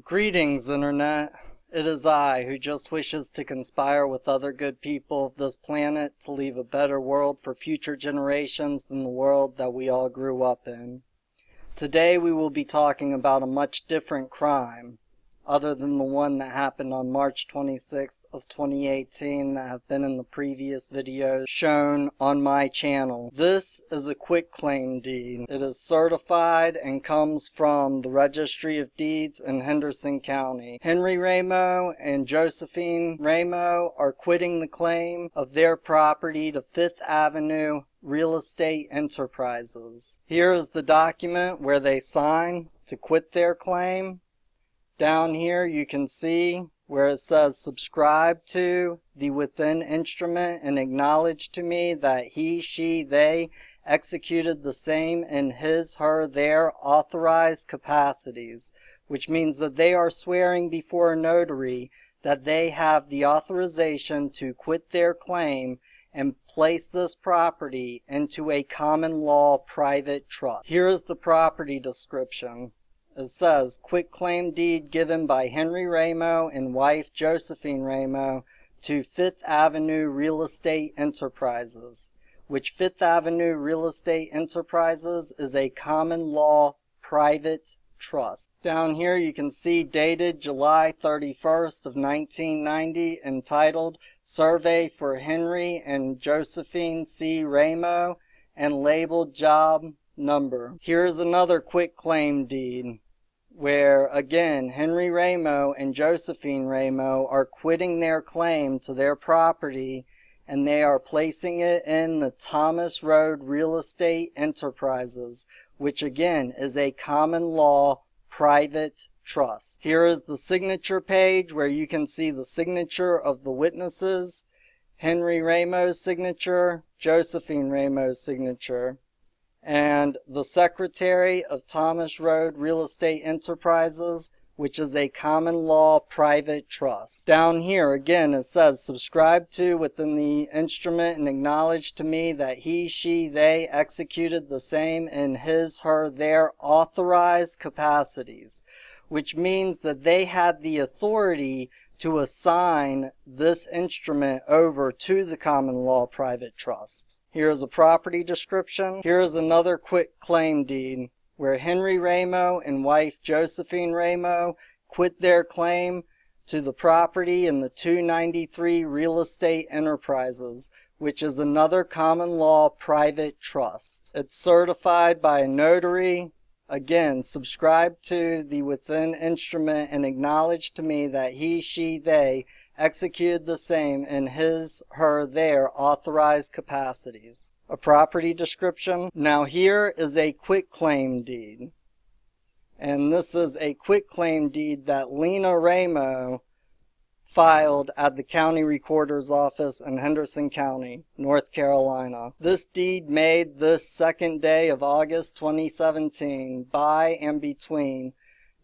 Greetings, Internet. It is I who just wishes to conspire with other good people of this planet to leave a better world for future generations than the world that we all grew up in. Today we will be talking about a much different crime, other than the one that happened on March 26th of 2018 that have been in the previous videos shown on my channel. This is a quitclaim deed. It is certified and comes from the Registry of Deeds in Henderson County. Henry Ramo and Josephine Ramo are quitting the claim of their property to Fifth Avenue Real Estate Enterprises. Here is the document where they sign to quit their claim. Down here you can see where it says subscribe to the within instrument and acknowledge to me that he, she, they executed the same in his, her, their authorized capacities, which means that they are swearing before a notary that they have the authorization to quit their claim and place this property into a common law private trust. Here is the property description. It says, quitclaim deed given by Henry Ramo and wife Josephine Ramo to Fifth Avenue Real Estate Enterprises, which Fifth Avenue Real Estate Enterprises is a common law private trust. Down here you can see dated July 31st of 1990, entitled Survey for Henry and Josephine C. Ramo, and labeled job number. Here's another quitclaim deed, where again Henry Ramo and Josephine Ramo are quitting their claim to their property and they are placing it in the Thomas Road Real Estate Enterprises, which again is a common law private trust. Here is the signature page where you can see the signature of the witnesses, Henry Ramo's signature, Josephine Ramo's signature, and the secretary of Thomas Road Real Estate Enterprises, which is a common law private trust. Down here again it says subscribe to within the instrument and acknowledge to me that he, she, they executed the same in his, her, their authorized capacities, which means that they had the authority to assign this instrument over to the common law private trust. Here is a property description. Here is another quitclaim deed where Henry Ramo and wife Josephine Ramo quit their claim to the property in the 293 Real Estate Enterprises, which is another common law private trust. It's certified by a notary. Again, subscribe to the within instrument and acknowledge to me that he, she, they executed the same in his, her, their authorized capacities. A property description. Now here is a quitclaim deed. And this is a quitclaim deed that Lena Ramo filed at the county recorder's office in Henderson County, North Carolina. This deed made this 2nd day of August 2017 by and between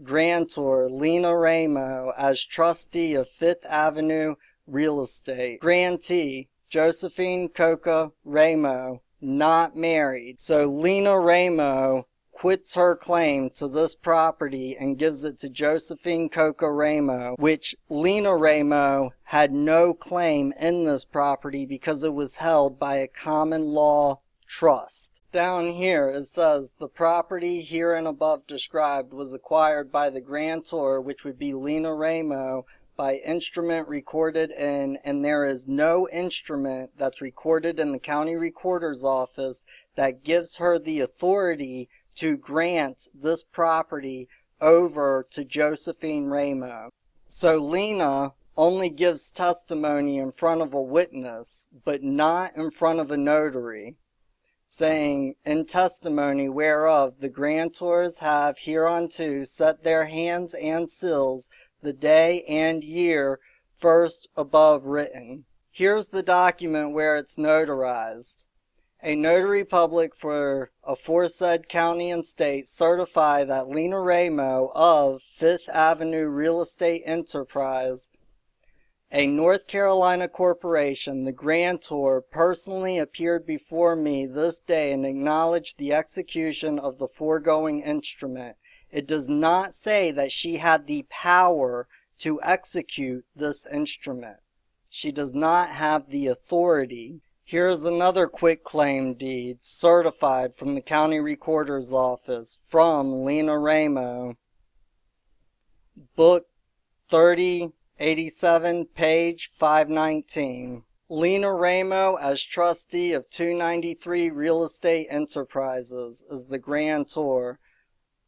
grantor Lena Ramo as trustee of Fifth Avenue Real Estate. Grantee Josephine Coca Ramo, not married. So Lena Ramo quits her claim to this property and gives it to Josephine Coca Ramo, which Lena Ramo had no claim in this property because it was held by a common law trust. Down here it says the property here and above described was acquired by the grantor, which would be Lena Ramo, by instrument recorded in, and there is no instrument that's recorded in the county recorder's office that gives her the authority to grant this property over to Josephine Ramo. So Lena only gives testimony in front of a witness, but not in front of a notary, saying, in testimony whereof the grantors have hereunto set their hands and seals the day and year first above written. Here's the document where it's notarized. A notary public for aforesaid county and state certify that Lena Ramo of Fifth Avenue Real Estate Enterprise, a North Carolina corporation, the grantor, personally appeared before me this day and acknowledged the execution of the foregoing instrument, It does not say that she had the power to execute this instrument. She does not have the authority. Here's another quitclaim deed, certified from the county recorder's office, from Lena Ramo. Book 3087, page 519. Lena Ramo, as trustee of 293 Real Estate Enterprises, is the grantor.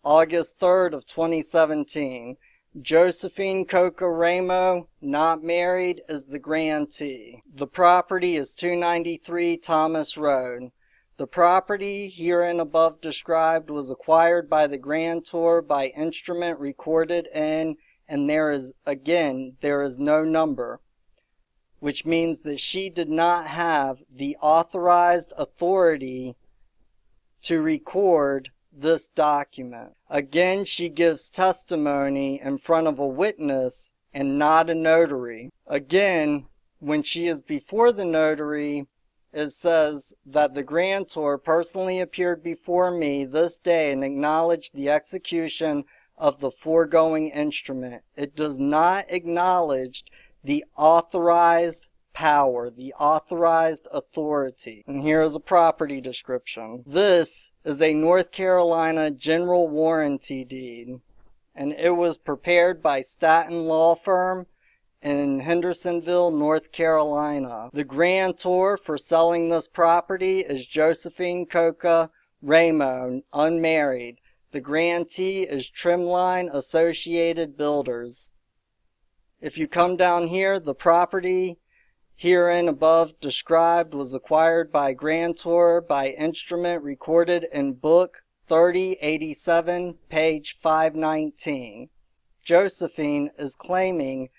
August 3rd of 2017. Josephine Coca Ramo, not married, is the grantee. The property is 293 Thomas Road. The property herein above described was acquired by the grantor by instrument recorded in, and there is no number, which means that she did not have the authorized authority to record this document. Again, she gives testimony in front of a witness and not a notary. Again, when she is before the notary, it says that the grantor personally appeared before me this day and acknowledged the execution of the foregoing instrument. It does not acknowledge the authorized power, the authorized authority. And here is a property description. This is a North Carolina general warranty deed, and it was prepared by Staten Law Firm in Hendersonville, North Carolina. The grantor for selling this property is Josephine Coca Ramo, unmarried. The grantee is Trimline Associated Builders. If you come down here, the property herein above described was acquired by grantor by instrument recorded in book 3087, page 519. Josephine is claiming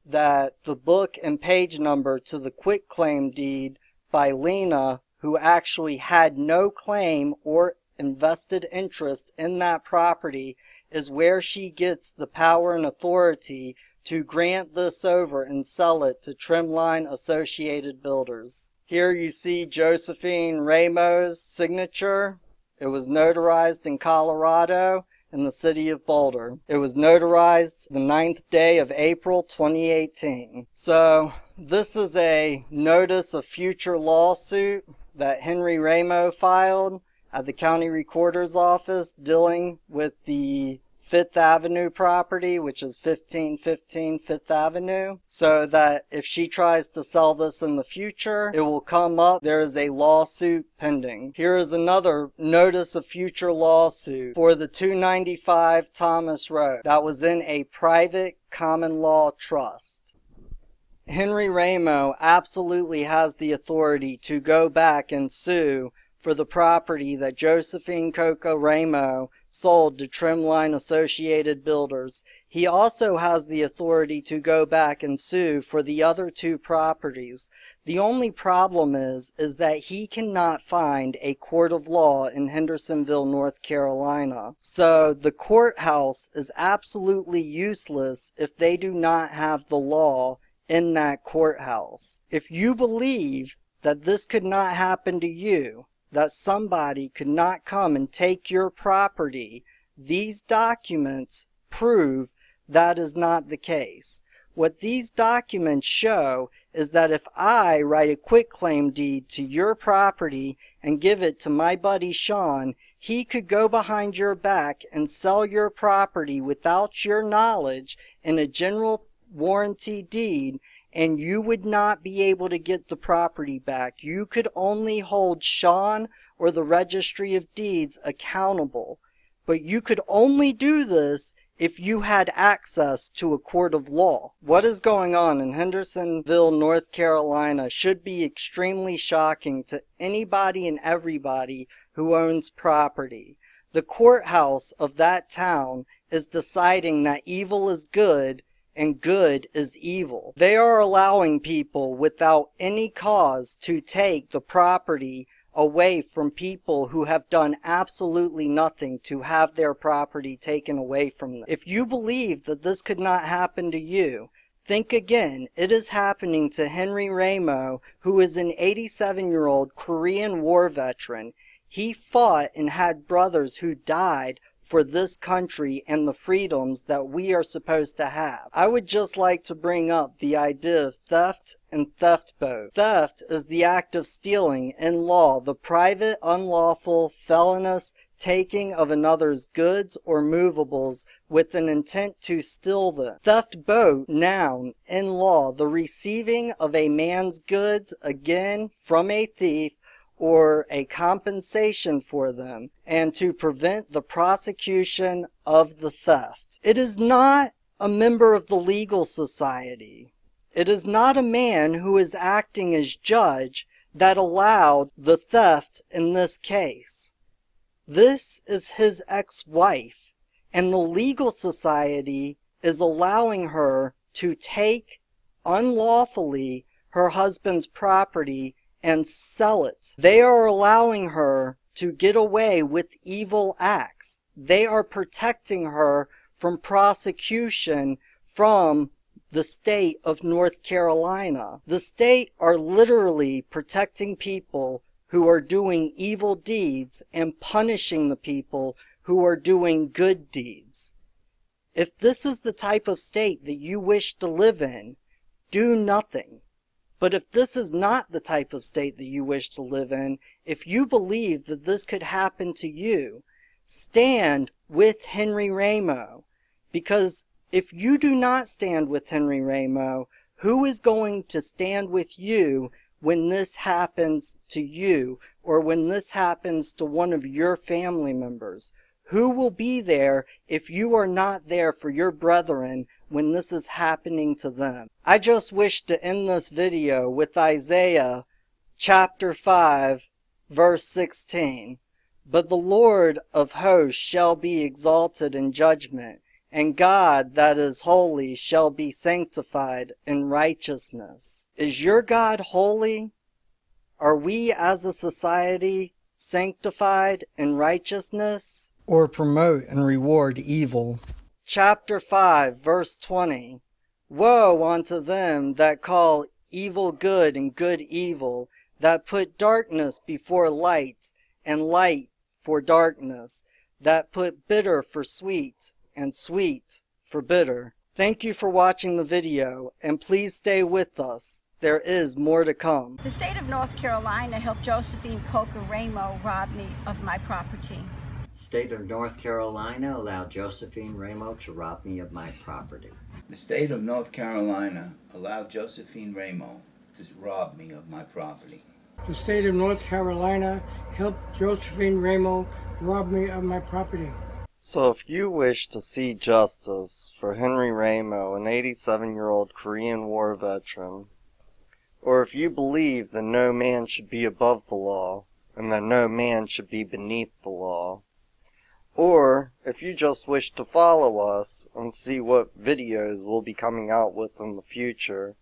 that the book and page number to the quitclaim deed by Lena, who actually had no claim or invested interest in that property, is where she gets the power and authority to grant this over and sell it to Trimline Associated Builders. Here you see Josephine Ramo's signature. It was notarized in Colorado in the city of Boulder. It was notarized the 9th day of April 2018. So this is a notice of future lawsuit that Henry Ramo filed at the county recorder's office dealing with the Fifth Avenue property, which is 1515 Fifth Avenue, so that if she tries to sell this in the future, it will come up. There is a lawsuit pending. Here is another notice of future lawsuit for the 295 Thomas Road that was in a private common law trust. Henry Ramo absolutely has the authority to go back and sue for the property that Josephine Coca Ramo sold to Trimline Associated Builders. He also has the authority to go back and sue for the other two properties. The only problem is that he cannot find a court of law in Hendersonville, North Carolina. So the courthouse is absolutely useless if they do not have the law in that courthouse. If you believe that this could not happen to you, that somebody could not come and take your property, these documents prove that is not the case. What these documents show is that if I write a quitclaim deed to your property and give it to my buddy Sean, he could go behind your back and sell your property without your knowledge in a general warranty deed, and you would not be able to get the property back. You could only hold Sean or the Registry of Deeds accountable. But you could only do this if you had access to a court of law. What is going on in Hendersonville, North Carolina should be extremely shocking to anybody and everybody who owns property. The courthouse of that town is deciding that evil is good and good is evil. They are allowing people without any cause to take the property away from people who have done absolutely nothing to have their property taken away from them. If you believe that this could not happen to you, think again. It is happening to Henry Ramo, who is an 87-year-old Korean War veteran. He fought and had brothers who died for this country and the freedoms that we are supposed to have. I would just like to bring up the idea of theft and theft-bote. Theft is the act of stealing in law the private, unlawful, felonious taking of another's goods or movables with an intent to steal them. Theft-bote, noun, in law, the receiving of a man's goods, again, from a thief, or a compensation for them, and to prevent the prosecution of the theft. It is not a member of the legal society. It is not a man who is acting as judge that allowed the theft in this case. This is his ex-wife, and the legal society is allowing her to take unlawfully her husband's property and sell it. They are allowing her to get away with evil acts. They are protecting her from prosecution from the state of North Carolina. The state are literally protecting people who are doing evil deeds and punishing the people who are doing good deeds. If this is the type of state that you wish to live in, do nothing. But if this is not the type of state that you wish to live in, if you believe that this could happen to you, stand with Henry Ramo. Because if you do not stand with Henry Ramo, who is going to stand with you when this happens to you, or when this happens to one of your family members? Who will be there if you are not there for your brethren when this is happening to them? I just wish to end this video with Isaiah chapter 5 verse 16. But the Lord of hosts shall be exalted in judgment, and God that is holy shall be sanctified in righteousness. Is your God holy? Are we as a society sanctified in righteousness? Or promote and reward evil? Chapter 5 verse 20. Woe unto them that call evil good and good evil, that put darkness before light and light for darkness, that put bitter for sweet and sweet for bitter. Thank you for watching the video, and please stay with us. There is more to come. The state of North Carolina helped Josephine Ramo rob me of my property. State of North Carolina allowed Josephine Ramo to rob me of my property. The state of North Carolina allowed Josephine Ramo to rob me of my property. The state of North Carolina helped Josephine Ramo rob me of my property. So if you wish to see justice for Henry Ramo, an 87-year-old Korean War veteran, or if you believe that no man should be above the law, and that no man should be beneath the law, or if you just wish to follow us and see what videos we'll be coming out with in the future,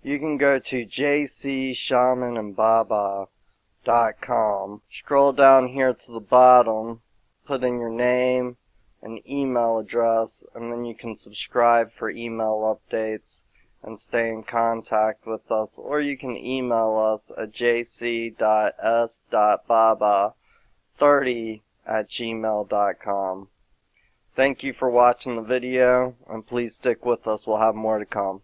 you can go to jcshamanandbaba.com. Scroll down here to the bottom, put in your name and email address, and then you can subscribe for email updates and stay in contact with us, or you can email us at jc.s.baba30@gmail.com. Thank you for watching the video, and please stick with us. We'll have more to come.